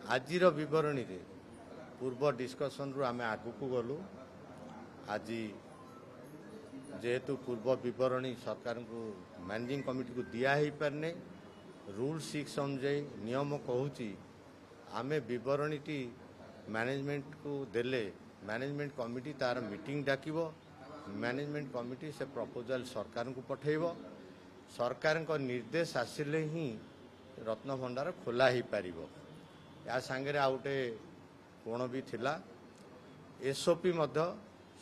आजिर विवरणी रे पूर्व डिस्कसन रु आमे आगु को गलु आज जेहेतु पूर्व विवरणी सरकार को मैनेजिंग कमिटी को दिया ही पारने रूल 6 अनुजाई नियम कहूची आमे विवरणी टी मैनेजमेंट को देले मैनेजमेंट कमिटी तार मीटिंग डाकिबो मैनेजमेंट कमिटी से प्रपोजल सरकार को पठेइबो सरकार को निर्देश आसिले ही रत्न भंडार खोला ही पारिबो या सांगे आउटे कोण भी थिला एसओपी मध्य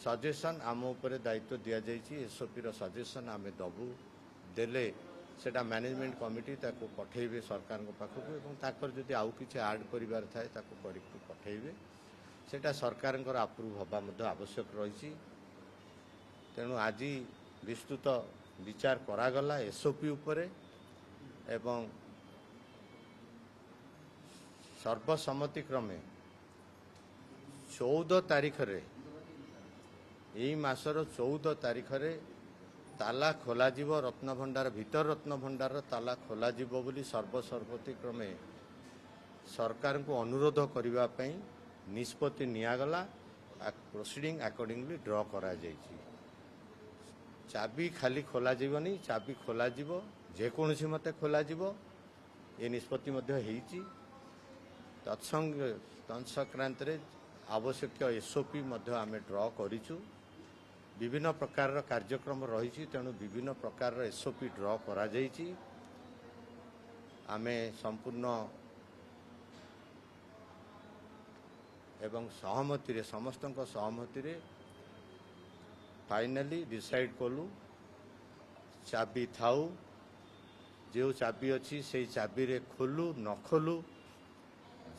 सजेशन आम उपरे दायित्व दिया जाइछि एसओपी रो सजेशन आमे दबु देले सेटा मैनेजमेंट कमिटी ताको पठेइबे सरकार को पाखकु एवं ताकर जदि आउ किछि ऐड करिवार थाए ताको करिकु पठेइबे सेटा सरकार को अप्रूव हबा मध्य आवश्यक रहिछि तेणु आज विस्तृत विचार करागला एसओपी उपरे एवं सर्वसम्मति क्रमे 14 तारीख रे यही मासर 14 तारीख रे ताला खोला जीवो रत्न भंडार भीतर रत्न भंडार ताला खोला जीवो बोली सर्वसम्मति क्रमे सरकार को अनुरोध करिवा पई निष्पत्ति नियागला प्रोसीडिंग अकॉर्डिंगली ड्रॉ करा जाइछि चाबी खाली खोला जीवनी चाबी खोला जीवो जे कोनसी मते खोला जीवो ए निष्पत्ति मध्ये हेइछि तत्संक्रांत रे आवश्यक एसओपी मध्ये आमे ड्रॉ करिछु विभिन्न प्रकार कार्यक्रम रही तेणु विभिन्न प्रकार एसओपी ड्रॉ करा जाइछि आमे संपूर्ण एवं सहमति रे समस्त सहमति रे फाइनली डिसाइड कलु चाबी थाउ जो चाबी अच्छी से चाबी रे खोलु न खोलु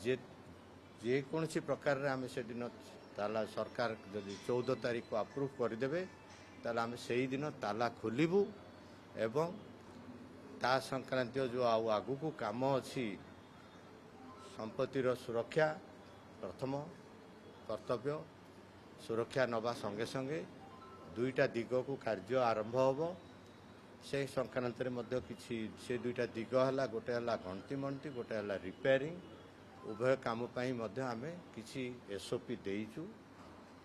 जे कौन सी प्रकार रे आमे से दिन ताला सरकार जदि 14 तारीख को अप्रूव करदेवे ताला आमे से ही दिन ताला खोलिबु एवं ता संक्रांत जो आगु को काम अच्छी संपत्तिर सुरक्षा प्रथम कर्तव्य सुरक्षा नवा संगे संगे दुईटा दिग को कार्य आरंभ होब से संक्रांत रे मध्य किछि से दुईटा दिग हला गोटे हला घंटी मंटी गोटे हला रिपेयरिंग उभय काम पाई मध्य आमे किछि एसओपी देइछु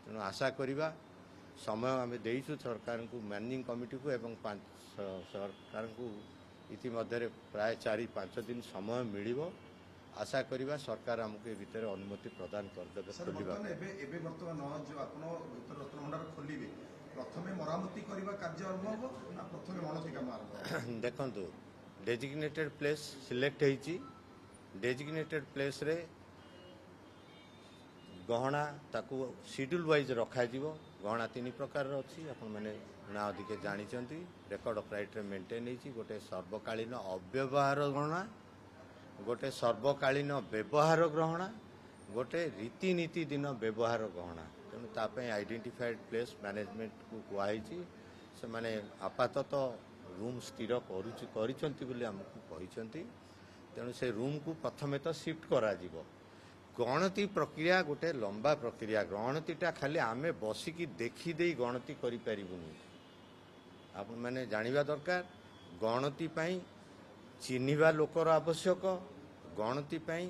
तेणु आशा करिबा समय आमे देइछु सरकार को मैनेजिंग कमिटी को एवं सरकार को इति मध्य प्राय 4-5 दिन समय मिलिबो आशा करिबा सरकार हमको ए भीतर अनुमति प्रदान कर देबे खोलिबा एबे वर्तमान जो आपण भीतर रत्न भंडार खोलिबे प्रथमे मरामती करिबा कार्य आरंभ हो ना प्रथमे मणति काम आरंभ देखंतु डेजिग्नेटेड प्लेस सिलेक्ट हेछि डेजिग्नेटेड प्लेस रे गहना ताकू शेड्यूल वाइज रखा जीवो गहना 3 प्रकार अच्छी आपण माने ना अधिक जानी रेकर्ड ऑफ राइट रे मेंटेन हेछि गोटे सर्वकालीन अव्यवहार गहना गोटे सर्वकालीन व्यवहार गहना गोटे रीतिनीति दिन व्यवहार गहना तेणु तापे आइडेंटिफाइड प्लेस मैनेजमेंट को कुआई से माने आपातत रूम स्थिर करिसंती बोली हमकु कहिसंती तेणु से रूम को प्रथमे तो शिफ्ट करा जीवो गणति प्रक्रिया गोटे लंबा प्रक्रिया गणतिटा खाली आमे बसिकी देखी दे गणति करि परिबुनी आपण माने जानिबा दरकार गणति पई चिन्हिबा लोकर आवश्यक गणति पई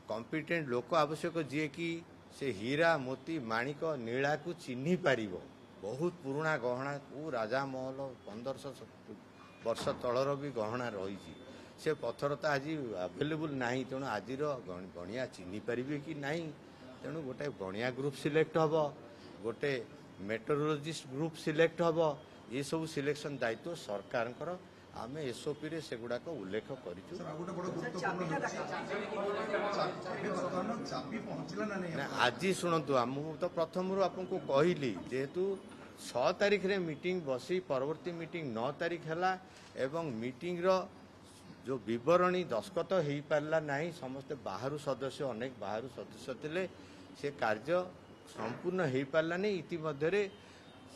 कॉम्पिटेंट लोक आवश्यक जे कि से हीरा मोती माणिक नीला को चिन्हि पारिबो बहुत पुराना गहना को राजा महल 1500 वर्ष तलर भी गहना रही से पत्थर तो आज अवेलेबल नहीं तेणु आज गणिया चिन्हि पारिबे कि नहीं तेणु गोटे गणिया ग्रुप सिलेक्ट हम गोटे मेट्रोलॉजिस्ट ग्रुप सिलेक्ट हम ये सब सिलेक्शन दायित्व सरकार आम एसओपी रे सेगुड़ाक उल्लेख करिछु आज शुणु आमको तो प्रथम आपको कहली जेहेतु 6 तारीख रे मीटिंग बसी परवर्ती मीटिंग 9 तारीख है एवं मीटिंग रो जो विवरणी दस्खत हो पारा नहीं समस्ते बाहर सदस्य अनेक बाहर सदस्य थे से कार्य संपूर्ण हो पारा नहीं इतिमध्य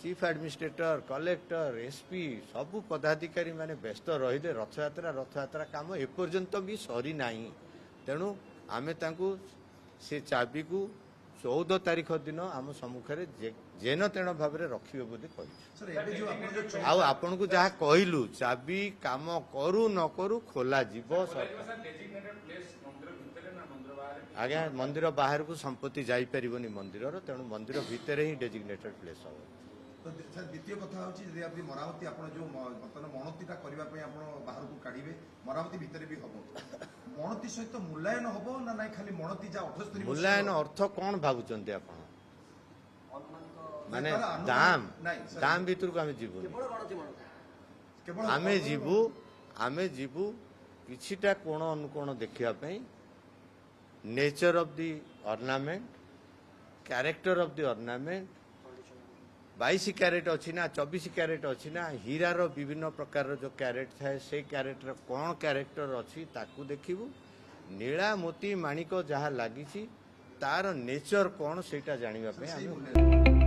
चीफ एडमिनिस्ट्रेटर कलेक्टर एसपी सबू पदाधिकारी माने व्यस्त रही रथयात्रा काम एपर्यंत भी सरी नहीं तेणु आमे तांकु से चाबी को 14 तारीख दिन आम सम्मुखें जेन तेन भाव में रखिए बोली आपन को जहाँ कहलु चाबी काम करू न करू खोला जीव ଆଜ୍ଞା ମନ୍ଦିର ବାହାରକୁ ସମ୍ପତ୍ତି ଯାଇପାରିବନି ମନ୍ଦିରର, ତେଣୁ ମନ୍ଦିର ଭିତରେ ହିଁ ଡେଜିଗ୍ନେଟେଡ୍ ପ୍ଲେସ୍ ହେବ। ତ ସାର୍ ଦ୍ୱିତୀୟ କଥା ହେଉଛି ଯଦି ଆପଣ ମରାମତି ଆପଣ ଯେଉଁ ବର୍ତ୍ତମାନ ମଣତିଟା କରିବା ପାଇଁ ଆପଣ ବାହାରକୁ କାଢ଼ିବେ, ମରାମତି ଭିତରେ ବି ହେବ, ମଣତି ସହିତ ମୂଲ୍ୟାୟନ ହେବ ନା ନାଇଁ ଖାଲି ମଣତି ଯାହା 78 ମୂଲ୍ୟାୟନ ଅର୍ଥ କ'ଣ ଭାବୁଛନ୍ତି ଆପଣ? ମାନେ ତାର ଆନୁମାନିକ- ଦାମ ନାଇଁ, ସାର୍। ଦାମ ଭିତରକୁ ଆମେ ଯିବୁନି। କେବଳ ଆମେ ଯିବୁ କିଛିଟା କୋଣ ଅନୁକୋଣ ଦେଖିବା ପାଇଁ, nature of the ornament, character of the ornament, 22 carat ଅଛି ନା 24 କ୍ୟାରେଟ ଅଛି ନା, ହୀରାର ବିଭିନ୍ନ ପ୍ରକାରର ଯେଉଁ କ୍ୟାରେଟ ଥାଏ ସେଇ କ୍ୟାରେଟର କ'ଣ କ୍ୟାରେକ୍ଟର ଅଛି ତାକୁ ଦେଖିବୁ। ନୀଳା ମୋତି ମାଣିକ ଯାହା ଲାଗିଛି ତାର ନେଚର କ'ଣ ସେଇଟା ଜାଣିବା ପାଇଁ ସେଇ ଆମେ ମୂଲ୍ୟ